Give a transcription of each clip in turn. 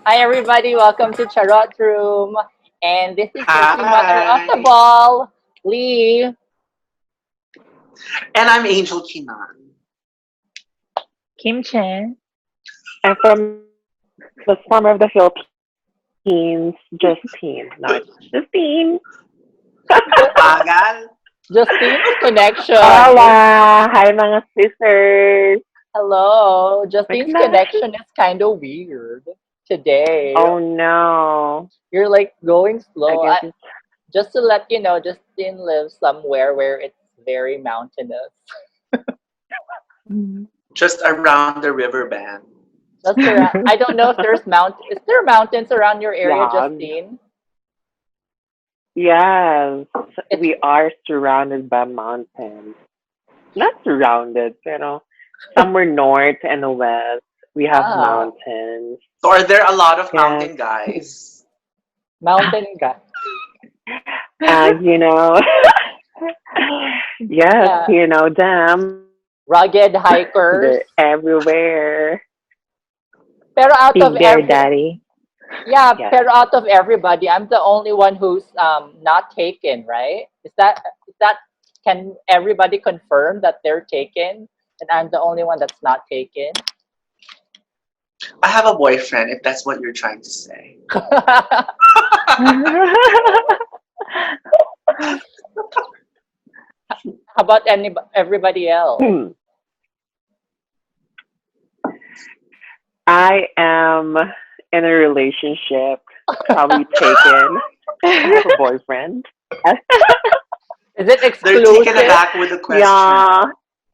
Hi, everybody. Welcome to Charot Room. And this is your queen mother of the Hi. ball, Lee. And I'm Angel Qinan. Kim Chen. I'm from the summer of the Philippines, Justine. No, it's Justine. Bagal. Justine's connection is Hola! Hi mga sisters! hello. My Justine's connection. connection is kind of weird today. Oh no. You're like going I slow. guess it's Just to let you know, Justine lives somewhere where it's very mountainous. Mhm. Just around the river band. Just around. I don't know if there's Is there mountains around your area, one. Justine? Yes. It's We are surrounded by mountains. Not surrounded, somewhere north and west. We have ah mountains. So are there a lot of Yes. mountain guys? mountain guy. And yes, Yeah, them. rugged They're hikers. everywhere. Pero out of Big Bear every Daddy. Yeah, Yes. pero out of everybody, I'm the only one who's not taken, right? Is that can everybody confirm that they're taken and I'm the only one that's not taken? I have a boyfriend, if that's what you're trying to say. How about everybody else? I am in a relationship, probably taken. I have a boyfriend. Is it They're taken exclusive? aback with the question. Yeah.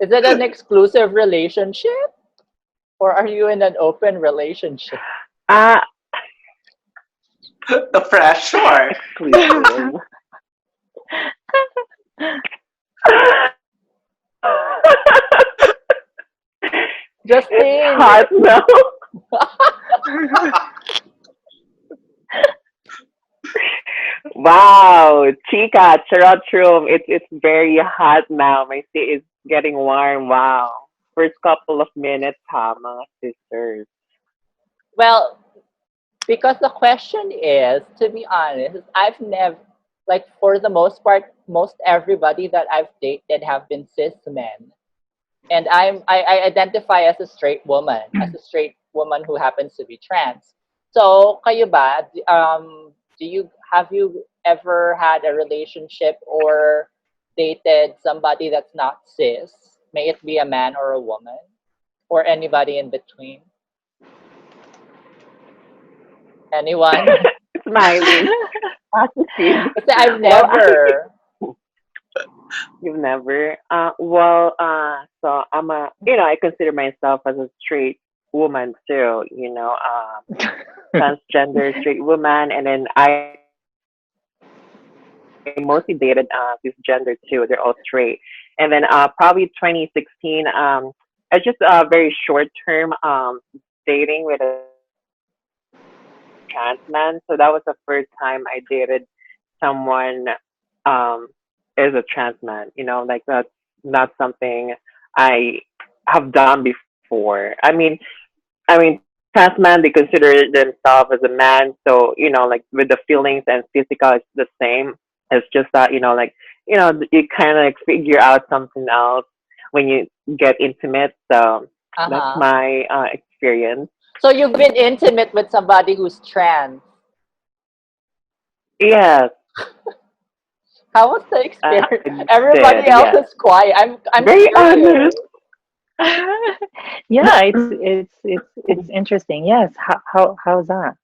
Is it an exclusive relationship or are you in an open relationship? Uh, The pressure. exclusive. It's Justine, hot now. Wow, Chica, Charot Room. It's very hot now. My seat is getting warm. Wow. First couple of minutes, ha, mga sisters. well, because the question is, to be honest, I've never, like, for the most part, most everybody that I've dated have been cis men. And I identify as a straight woman, as a straight woman who happens to be trans. So, kayo ba, have you ever had a relationship or dated somebody that's not cis? May it be a man or a woman or anybody in between? Anyone? Smiling. Positive. Kasi I've Well, never. you've never. So I consider myself as a straight woman too, transgender straight woman. And then I mostly dated cisgender too. They're all straight. And then probably 2016, I just very short term dating with a trans man. So that was the first time I dated someone um is a trans man. That's not something I have done before. I mean, trans man, they consider themselves as a man, so like with the feelings and physical, it's the same. It's just that you kind of like figure out something else when you get intimate. So that's Uh-huh. my experience. So you've been intimate with somebody who's trans. Yes, How was the I experience? did. Everybody Yes, else is quiet. I'm very curious. honest. Yeah, it's interesting. Yes. How's that?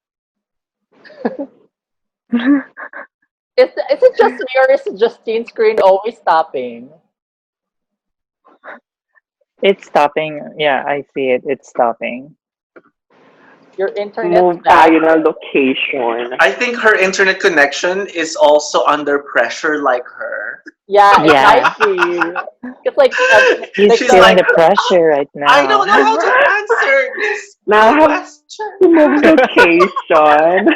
Is it just me or is Justine's screen always stopping? It's stopping. Yeah, I see it. It's stopping. Your internet's Move bad. location. I think her internet connection is also under pressure like her. Yeah, it might Yeah, be. It's like he's She's feeling like, the pressure right I don't know now. how to answer this Now I have question. to move location.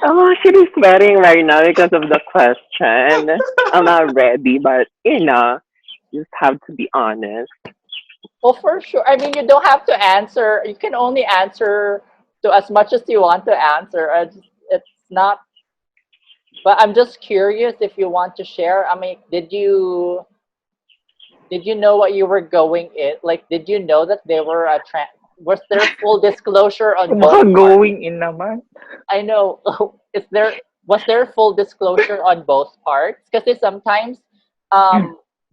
I'm actually sweating right now because of the question. I'm not ready, but just have to be honest. Well, for sure. I mean, you don't have to answer. You can only answer to as much as you want to answer. It's not. But I'm just curious if you want to share. I mean, did you know what you were going in? Like, did you know that they were a trans? Was there full disclosure on Baka both parts? going in naman. I know. Is there was there full disclosure on both parts? Because sometimes,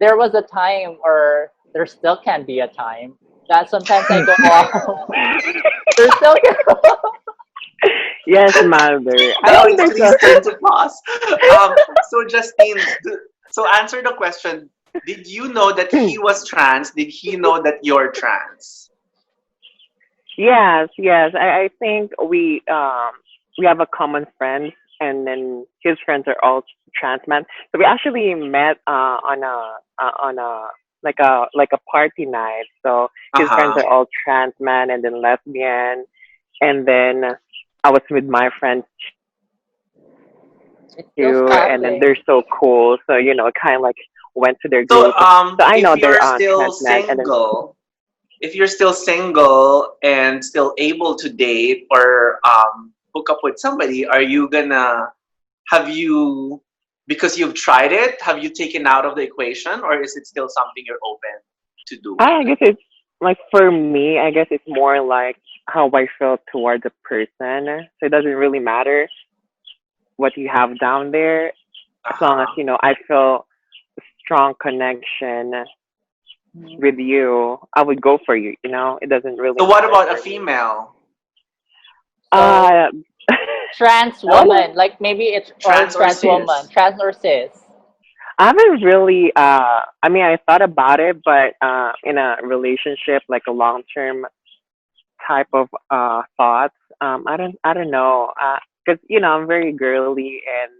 there was a time, or there still can be a time that sometimes I go, oh, there's still. Yes, mother. I Now think it's there's Lee's a turn to pause. So Justine, so answer the question. Did you know that he was trans? Did he know that you're trans? yes, yes. I think we have a common friend, and then his friends are all trans men. So we actually met on a like a party night. So his friends Uh-huh. are all trans men and then lesbian, and then I was with my friends It's still too, and then they're stopping. so cool. So kind of like went to their So group. So I if know they're you're still trans men, and then single, if you're still single and still able to date or hook up with somebody, are you gonna have you because you've tried it, have you taken out of the equation or is it still something you're open to do? I guess it's like for me. I guess it's more like how I feel towards a person. So it doesn't really matter what you have down there, as long as Uh-huh. I feel a strong connection Mhm. with you. I would go for you. It doesn't really So what matter about a for me. female? So Uh, trans I don't woman, like maybe it's or Trans or trans woman, cis? trans or cis. I haven't really. I mean, I thought about it, but in a relationship, like a long term type of thoughts. I don't know. Because I'm very girly, and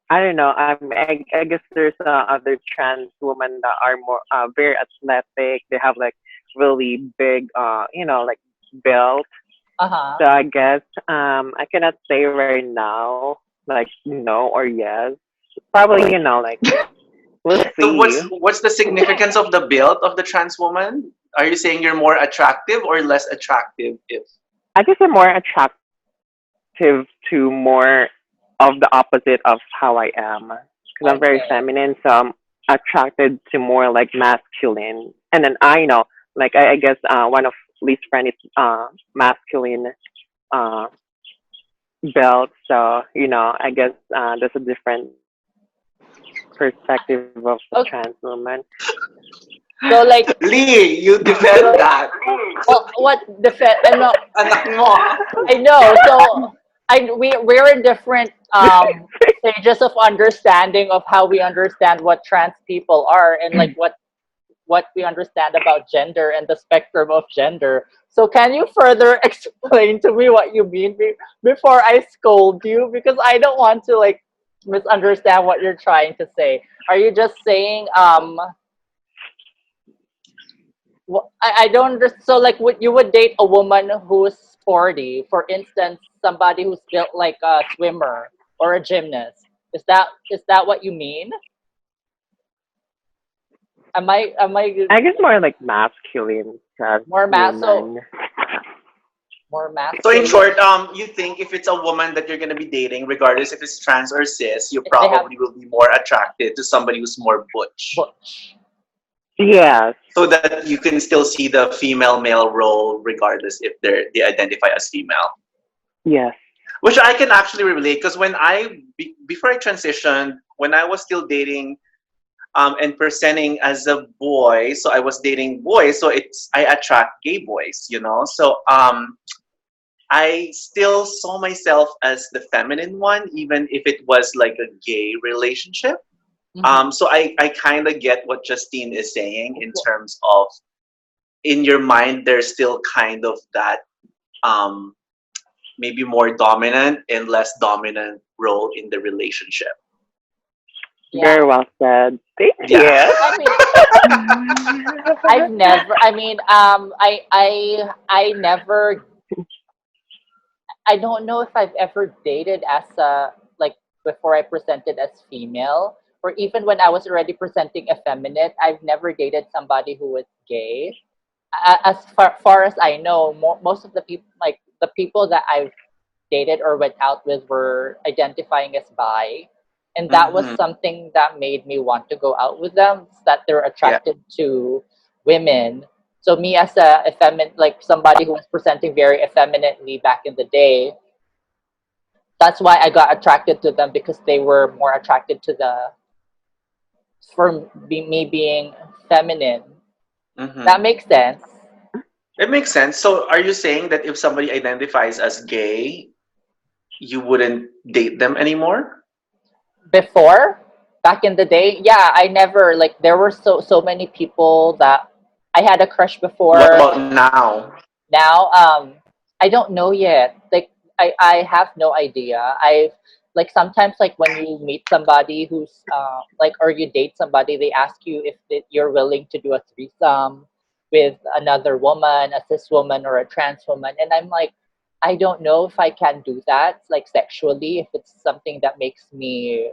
I don't know. I guess there's other trans women that are more very athletic. They have like really big like built. Uh huh. So I guess I cannot say right now like no or yes. Probably like we'll So see. what's the significance of the build of the trans woman? Are you saying you're more attractive or less attractive if I guess I'm more attractive to more of the opposite of how I am because I'm very Okay. feminine, so I'm attracted to more like masculine. And then I know, like I guess one of Lee's friend is masculine uh belt, so I guess there's a different perspective of a trans Okay. woman. So like, Lee, you defend that. well, what defend? I'm not. Anak mo. I know. So we're in different stages of understanding of how we understand what trans people are, and like what we understand about gender and the spectrum of gender. So can you further explain to me what you mean before I scold you? Because I don't want to like misunderstand what you're trying to say. Are you just saying I don't understand. So like, would you would date a woman who's sporty, for instance, somebody who's built like a swimmer or a gymnast? Is that what you mean? Am I I guess more like masculine trans more woman. more So in masculine short, you think if it's a woman that you're gonna be dating, regardless if it's trans or cis, you if they have probably will be more attracted to somebody who's more butch. butch? Yes. So that you can still see the female male role regardless if they identify as female. Yes. Which I can actually relate because before I transitioned, when I was still dating and presenting as a boy, so I was dating boys, so I attract gay boys, So I still saw myself as the feminine one, even if it was like a gay relationship. Mm-hmm. So I kind of get what Justine is saying in terms of in your mind, there's still kind of that um, maybe more dominant and less dominant role in the relationship. Yeah. Very well said. Thank Yeah. you. I mean, I've never. I mean, I never. I don't know if I've ever dated as a like before I presented as female, or even when I was already presenting effeminate. I've never dated somebody who was gay. far as I know, most of the people, like the people that I've dated or went out with, were identifying as bi, and that was Mm-hmm. something that made me want to go out with them. That they're Yeah. attracted to women. So me as a effeminate, like somebody who was presenting very effeminately back in the day, that's why I got attracted to them, because they were more attracted to me being feminine. Mm-hmm. That makes sense. It makes sense. So, are you saying that if somebody identifies as gay, you wouldn't date them anymore? Before, back in the day, yeah, I never, like, there were so many people that I had a crush What before. about now? Now, I don't know yet. Like, I have no idea. I like sometimes, like when you meet somebody who's like, or you date somebody, they ask you if you're willing to do a threesome with another woman, a cis woman or a trans woman, and I'm like, I don't know if I can do that, like sexually, if it's something that makes me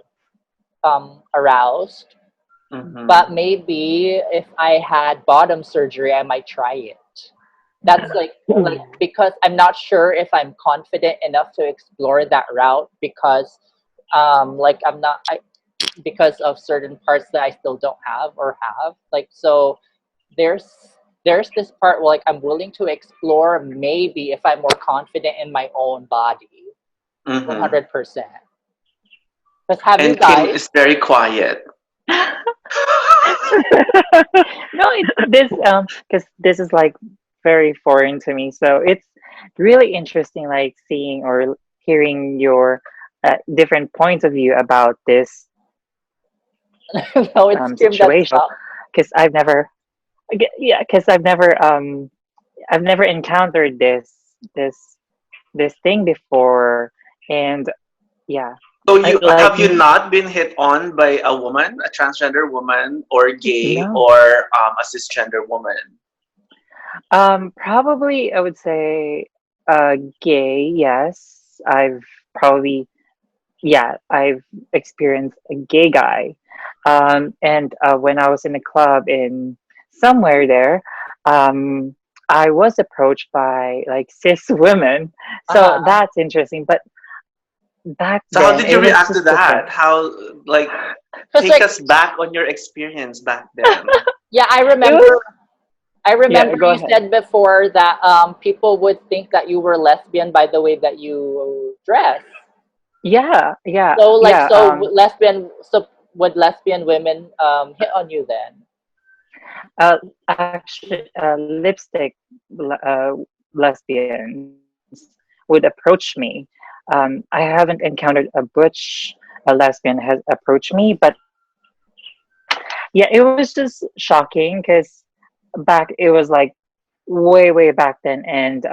aroused. But Mm-hmm. maybe if I had bottom surgery, I might try it. That's like because I'm not sure if I'm confident enough to explore that route, because like I'm not because of certain parts that I still don't have or have, like, so there's there's this part where, like, I'm willing to explore, maybe if I'm more confident in my own body, Mm-hmm. 100%. Because have you And Kim guys? is very quiet. No, this because this is like very foreign to me, so it's really interesting, like seeing or hearing your different points of view about this No, it's Kim that's situation. top. Because yeah, because I've never encountered this this thing before, and yeah, So, I you like have you not been hit on by a woman, a transgender woman, or gay, no. or a cisgender woman? Probably I would say gay, yes. I've probably yeah, I've experienced a gay guy. And when I was in a club in somewhere there, um I was approached by like cis women. So Uh-huh. that's interesting. But back So, how then did you it was react to just different. that? How, like, Because, take like, us back on your experience back then? yeah, It was I yeah, remember go you ahead. said before that people would think that you were lesbian by the way that you dress. Yeah, yeah, So, like, yeah. would lesbian women hit on you then? Actually, lipstick lesbians would approach me. I haven't encountered a butch lesbian has approached me, but yeah, it was just shocking because back it was like way back then, and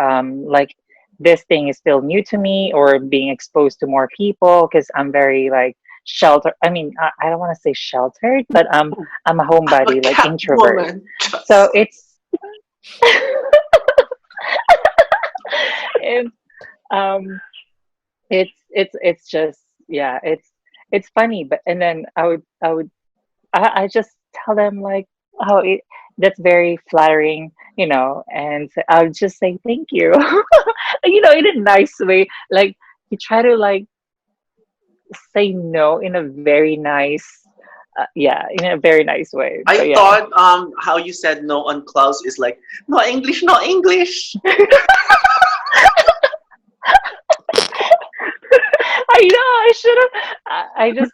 like this thing is still new to me or being exposed to more people because I'm very like sheltered. I mean, I don't want to say sheltered, but I'm a I'm a homebody, like cat introvert. woman. So Just. it's um it's just yeah, it's funny, but and then I just tell them like, oh, that's very flattering, and I would just say thank you, in a nice way. Like you try to like say no in a very nice, yeah, in a very nice way. So I yeah, thought how you said no on Klaus is like, no English, no English. I know I should have. I just.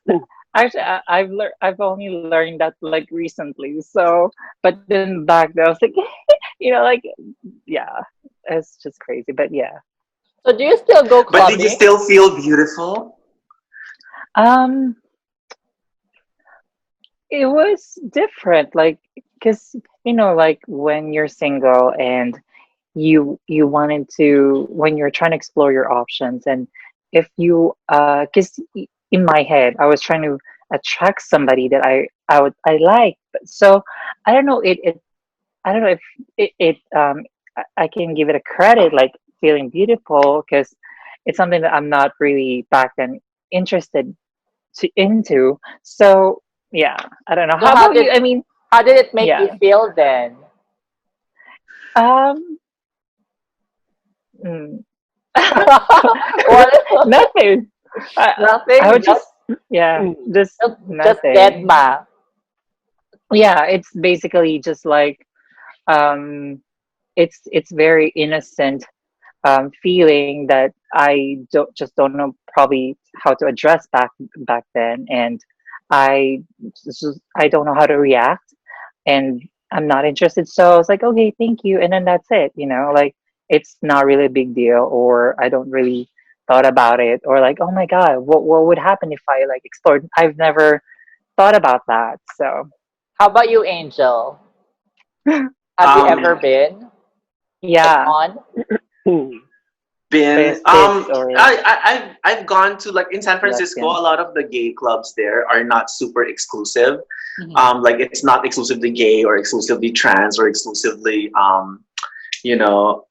Actually, I've only learned that like recently. So, but then back then I was like, like, yeah, it's just crazy. But yeah, So do you still go But did you clubbing? still feel beautiful? um, it was different. Like, cause like when you're single and you wanted to when you're trying to explore your options, and if you because in my head I was trying to attract somebody that I like. So I don't know I don't know if I can give it a credit, like feeling beautiful, because it's something that I'm not really back then interested into. So yeah, I don't know. So How about you? I mean, how did it make you yeah. feel then? Um, mm, What? nothing. I Nothing. would just, yeah, just Just dead nothing. ma. Yeah, it's basically just like, um, it's very innocent feeling that I don't know probably how to address back then, and I I don't know how to react, and I'm not interested. So I was like, okay, thank you, and then that's it. Like it's not really a big deal, or I don't really thought about it, or like, oh my god, what would happen if I like explored? I've never thought about that. So How about you, Angel? Have you ever Um, been like yeah, on? by a been cis or I've gone to, like, in San Francisco, lesbian. a lot of the gay clubs there are not super exclusive. Mhm. Like, it's not exclusively gay or exclusively trans or exclusively you know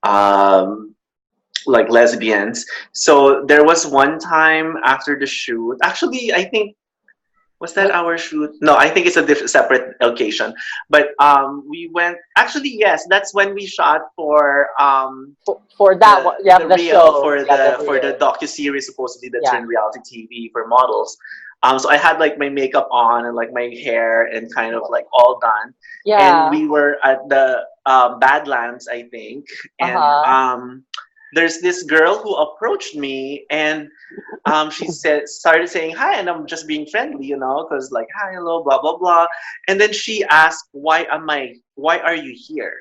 like lesbians. So there was one time after the shoot. Actually, I think, was that What our shoot? No, I think it's a separate occasion. But we went. Actually, yes, that's when we shot for for that one? Yeah, the the reel show. for Yeah, the the real. docu series, supposedly, that's Yeah. in reality TV for models. So I had, like, my makeup on and, like, my hair and kind of like all done, and Yeah. we were at the Badlands, I think, Uh and huh. there's this girl who approached me, and she started saying hi, and I'm just being friendly, because, like, hi, hello, blah blah blah, and then she asked, why are you here?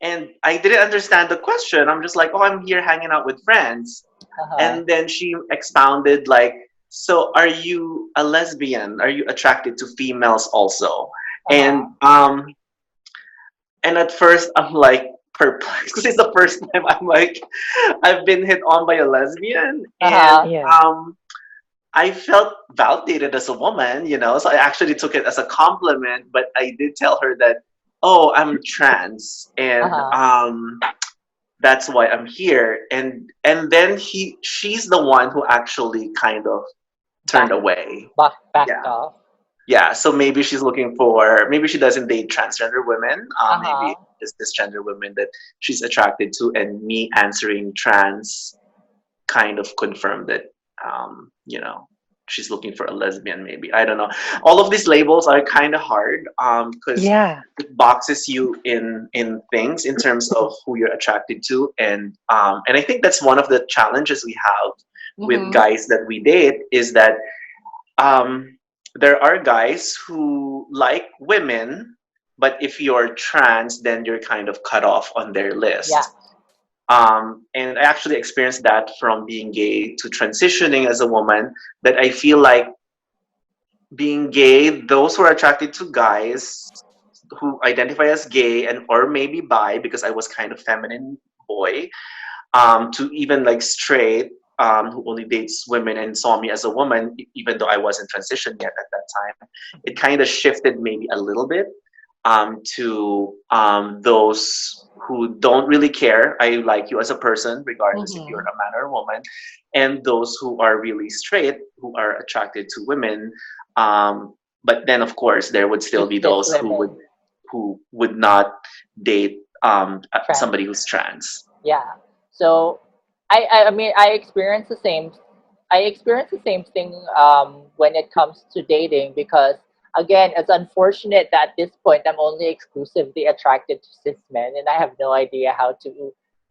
And I didn't understand the question. I'm just like, oh, I'm here hanging out with friends. Uh huh. And then she expounded, like, so are you a lesbian? Are you attracted to females also? Uh And huh. at first I'm like perplexed because it's the first time I'm like I've been hit on by a lesbian, Uh and huh. Yeah, I felt validated as a woman, so I actually took it as a compliment, but I did tell her that, oh, I'm trans, Uh and huh. that's why I'm here. And then she's the one who actually kind of turned Back, away. backed Yeah. off. Yeah, so maybe she doesn't date transgender women. Uh Maybe huh. it's cisgender women that she's attracted to, and me answering trans kind of confirmed that, she's looking for a lesbian, maybe. I don't know. All of these labels are kind of hard, because yeah, it boxes you in things in terms of who you're attracted to, and I think that's one of the challenges we have with Mhm. guys that we date, is that um, there are guys who like women, but if you're trans, then you're kind of cut off on their Yeah. list. And I actually experienced that from being gay to transitioning as a woman. That I feel like being gay, those who are attracted to guys who identify as gay and or maybe bi, because I was kind of feminine boy, to even like straight, who only dates women and saw me as a woman, even though I wasn't transitioned yet at that time. It kind of shifted maybe a little bit, to those who don't really care. I like you as a person, regardless if you're Mhm. a man or a woman, and those who are really straight, who are attracted to women. But then, of course, there would still Just be cis those women. who would not date Trans. somebody who's trans. Yeah. So I mean I experienced the same. I experienced the same thing when it comes to dating, because again it's unfortunate that at this point I'm only exclusively attracted to cis men, and I have no idea how to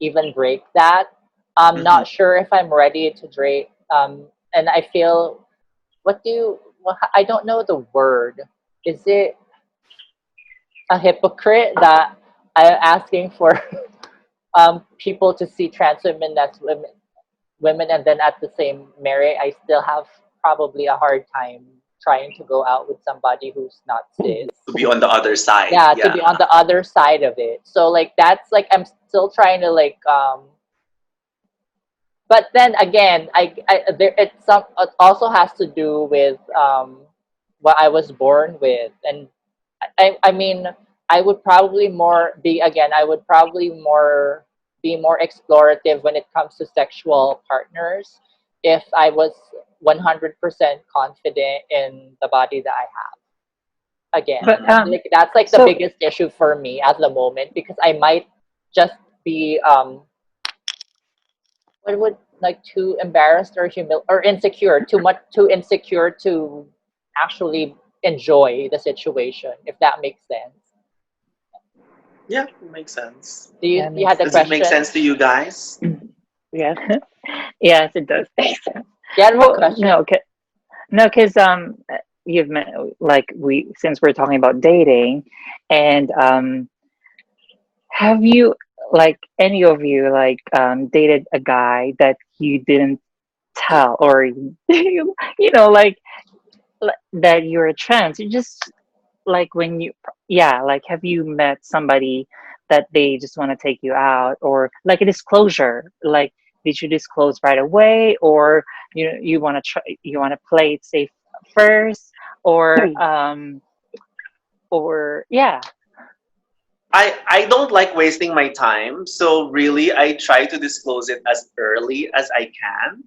even break that. I'm Hmm. not sure if I'm ready to break. And I feel, what do you? I don't know the word. Is it a hypocrite that I'm asking for people to see trans women as women, and then at the same merit I still have probably a hard time trying to go out with somebody who's not cis. To be on the other side, Yeah, to yeah. be on the other side of it. So like that's like I'm still trying to like but then again I there it's some it also has to do with what I was born with. And I mean I would probably more be again I would probably more be more explorative when it comes to sexual partners if I was 100% confident in the body that I have. Again, but Hmm. like that's like the so biggest issue for me at the moment, because I might just be what would like too embarrassed or or insecure, too insecure to actually enjoy the situation, if that makes sense. Yeah, makes sense. Do you That you makes had the Does it make question? sense to you guys? Yes. yes, it does make sense. You had more Oh question? no, no, because you've met like we since we're talking about dating, and have you like any of you like dated a guy that you didn't tell or you know like that you're trans? You just like when you yeah like have you met somebody that they just want to take you out or like a disclosure like did you disclose right away or you want to try you want to play it safe first or yeah. I don't like wasting my time, so really I try to disclose it as early as I can.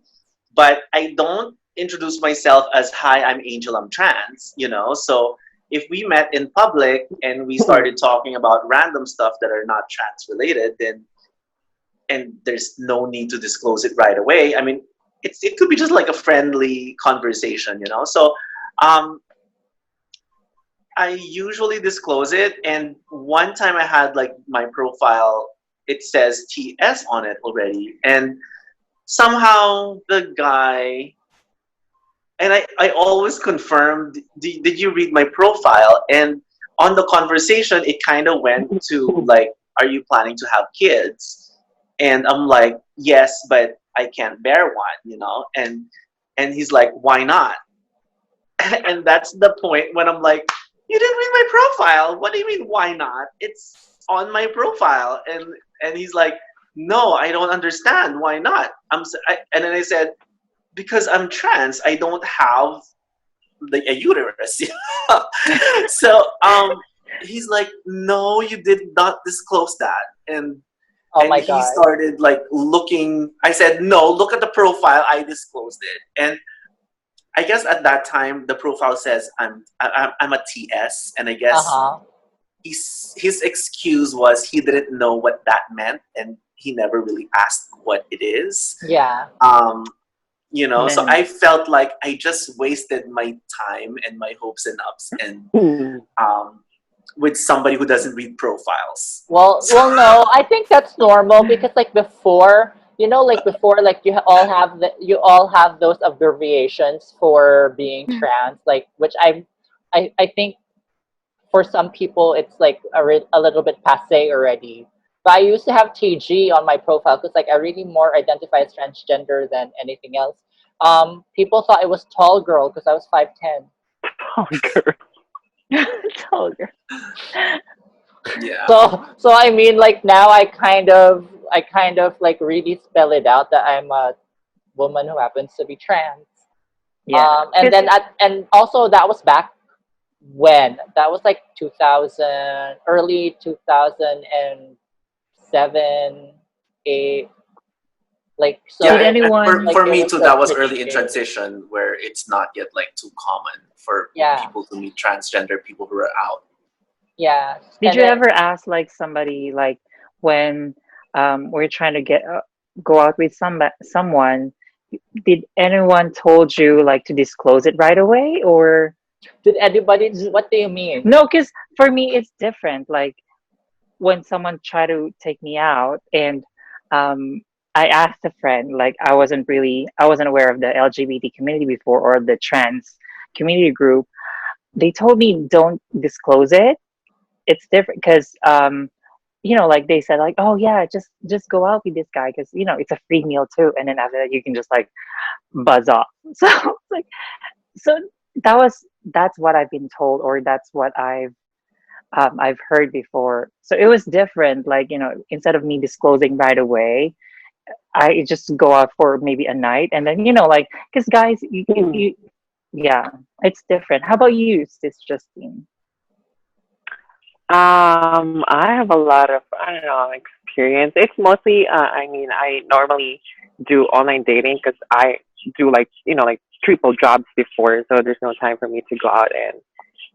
But I don't introduce myself as hi, I'm Angel, I'm trans, you know. So if we met in public and we started talking about random stuff that are not trans related, then and there's no need to disclose it right away. I mean, it could be just like a friendly conversation, you know. So um, I usually disclose it, and one time I had like my profile, it says TS on it already, and somehow the guy, and I always confirmed, did you read my profile? And on the conversation, it kind of went to like, are you planning to have kids? And I'm like, yes, but I can't bear one, you know? And he's like, why not? And that's the point when I'm like, you didn't read my profile. What do you mean, why not? It's on my profile. And he's like, no, I don't understand. Why not? And then I said, because I'm trans, I don't have like a uterus. So he's like, no, you did not disclose that. Oh And my he god. started like looking. I said, no, look at the profile. I disclosed it. And I guess at that time the profile says I'm a TS, and I guess Uh-huh. his excuse was he didn't know what that meant, and he never really asked what it is. Yeah. Um, you know, so Man, I felt like I just wasted my time and my hopes and ups and um, with somebody who doesn't read profiles. Well, no, I think that's normal because like before, like before, like you all have those abbreviations for being trans, like which I think for some people it's like a little bit passe already. But I used to have TG on my profile because like I really more identify as transgender than anything else. People thought it was tall girl because I was 5'10". Oh, girl. told her. Yeah. So I mean, like now I kind of like really spell it out that I'm a woman who happens to be trans. Yeah, And because then and also that was back when that was like 2000, early 2007, 8, like Yeah, did so, and anyone like for it me was too, like that was early in pretty big. transition where it's not yet like too common for Yeah, people to meet transgender people who are out. yeah, did and you then ever ask like somebody like when we're trying to get go out with someone, did anyone told you like to disclose it right away or did anybody? What do you mean? no? Because for me it's different. Like when someone tried to take me out and um, I asked a friend, like I wasn't aware of the LGBT community before or the trans community group. They told me don't disclose it. It's different because like they said like, oh yeah, just go out with this guy because it's a free meal too, and then after that you can just like buzz off. So it's like so that's what I've been told or that's what I've heard before. So it was different. Like, instead of me disclosing right away, I just go out for maybe a night and then, like, because guys, yeah, it's different. How about you, Sis Justine? I have a lot of, I don't know, experience. It's mostly, I mean, I normally do online dating because I do like, like triple jobs before, so there's no time for me to go out and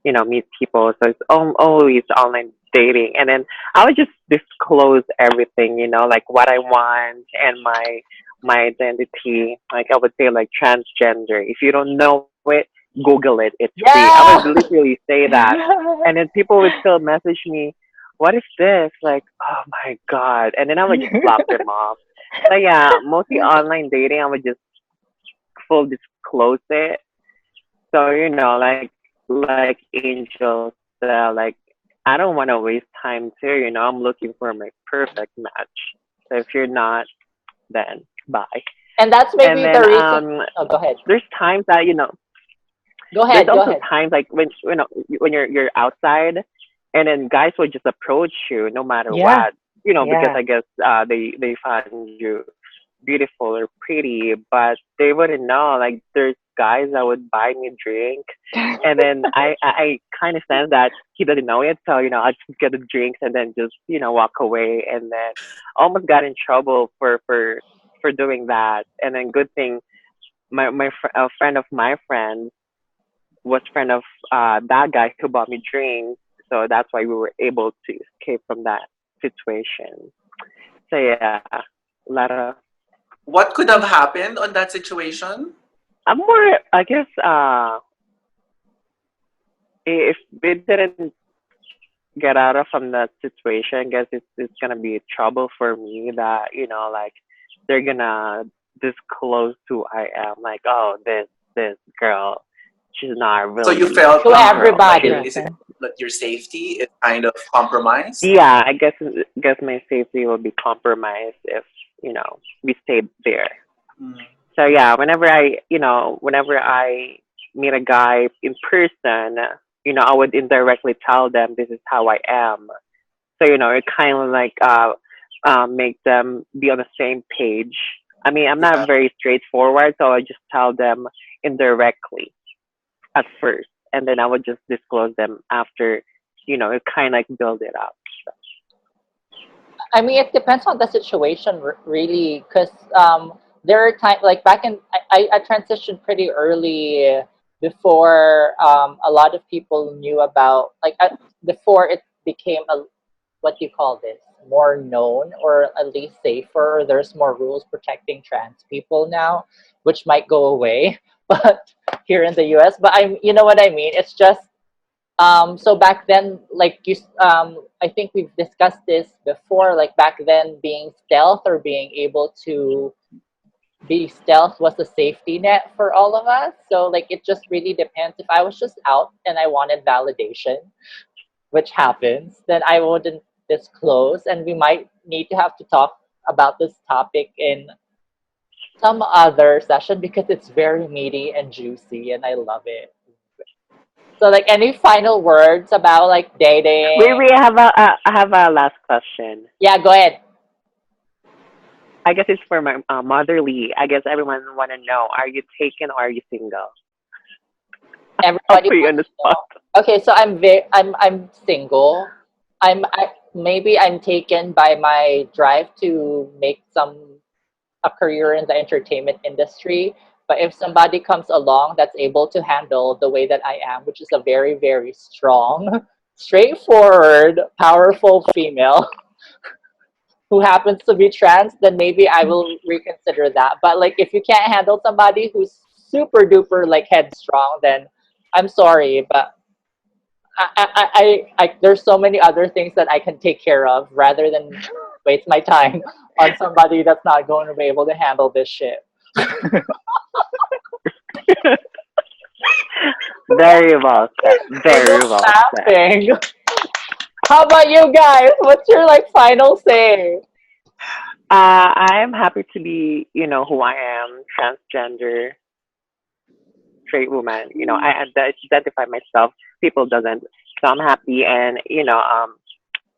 meet people. So it's always online dating. And then I would just disclose everything, like what I want and my identity. Like I would say like transgender. If you don't know it, Google it. It's free. I would Yeah. literally say that. And then people would still message me, what is this? Like, oh my God. And then I would just block them off. So yeah, mostly online dating, I would just full disclose it. So, like Angel said, like, I don't want to waste time too. I'm looking for my perfect match. So if you're not, then bye. And that's And maybe the then reason. Oh, go ahead. there's times that Go there's ahead. Go also ahead. times like when you're outside, and then guys will just approach you no matter Yeah, what. Because yeah. I guess they find you beautiful or pretty, but they wouldn't know. Like there's guys that would buy me drink, and then I kind of sense that he doesn't know it, so I just get the drinks and then just walk away, and then almost got in trouble for doing that. And then good thing a friend of my friend was friend of that guy who bought me drinks, so that's why we were able to escape from that situation. So yeah, a lot of What could have happened on that situation? I'm more, I guess, if we didn't get out of from that situation, I guess it's gonna be trouble for me that like they're gonna disclose who I am, like, oh, this girl, she's not So you really felt To a girl. like everybody. is it Interesting. that your safety is kind of compromised? Yeah, I guess my safety will be compromised if we stay there. Mm. So yeah, whenever I meet a guy in person, I would indirectly tell them this is how I am. So it kind of like make them be on the same page. I mean, I'm Yeah. not very straightforward, so I just tell them indirectly at first, and then I would just disclose them after. It kind of like build it up. I mean, it depends on the situation, really, because there are times like back in I transitioned pretty early before a lot of people knew about before it became a what do you call this more known or at least safer. There's more rules protecting trans people now, which might go away, but here in the U.S. But you know what I mean. It's just so back then, I think we've discussed this before. Like back then, being stealth or being able to be stealth was a safety net for all of us. So like it just really depends. If I was just out and I wanted validation, which happens, then I wouldn't disclose, and we might need to have to talk about this topic in some other session because it's very meaty and juicy, and I love it. So, like, any final words about like Wait, dating? wait. I have a last question. Yeah, go ahead. I guess it's for my motherly. I guess everyone want to know: are you taken or are you single? I'll Everybody put you on wants the to spot. know. Okay, so I'm single. Maybe I'm taken by my drive to make a career in the entertainment industry. But if somebody comes along that's able to handle the way that I am, which is a very, very strong, straightforward, powerful female who happens to be trans, then maybe I will reconsider that. But like if you can't handle somebody who's super duper like headstrong, then I'm sorry, but there's so many other things that I can take care of rather than waste my time on somebody that's not going to be able to handle this shit. Very well said. We're Very just well said. laughing. How about you guys? What's your like final say? I am happy to be, who I am, transgender, straight woman. I identify myself. People doesn't, so I'm happy. And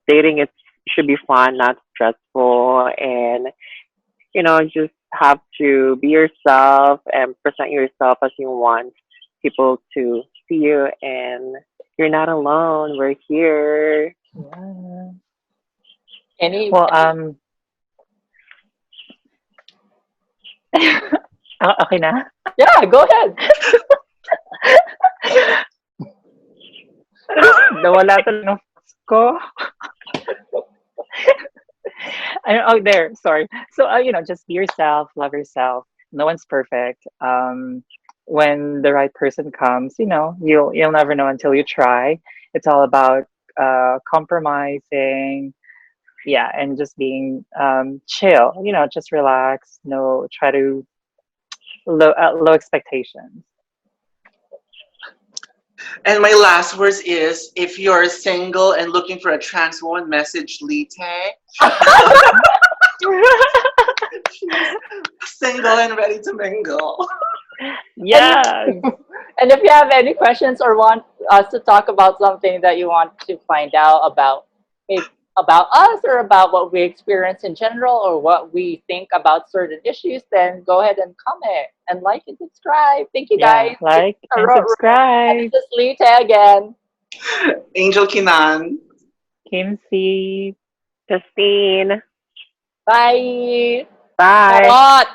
dating it should be fun, not stressful, and just have to be yourself and present yourself as you want people to see you. And you're not alone. We're here. Yeah. Any, Well, any okay na. yeah, go ahead. Nawala talaga ng focus ko. Oh, there. Sorry. So, just be yourself, love yourself. No one's perfect. When the right person comes, you'll never know until you try. It's all about compromising, yeah, and just being chill. Just relax. No, try to low expectations. And my last words is, if you're single and looking for a trans woman, message Lite. She's single and ready to mingle. And Yes. and if you have any questions or want us to talk about something that you want to find out about, maybe about us or about what we experience in general or what we think about certain issues, then go ahead and comment and like and subscribe. Thank you Yeah. guys. This is Like and Charot Room. And subscribe. this is Lita again. Angel Qinan. Kimsey. Justine. Bye. Bye. Charot.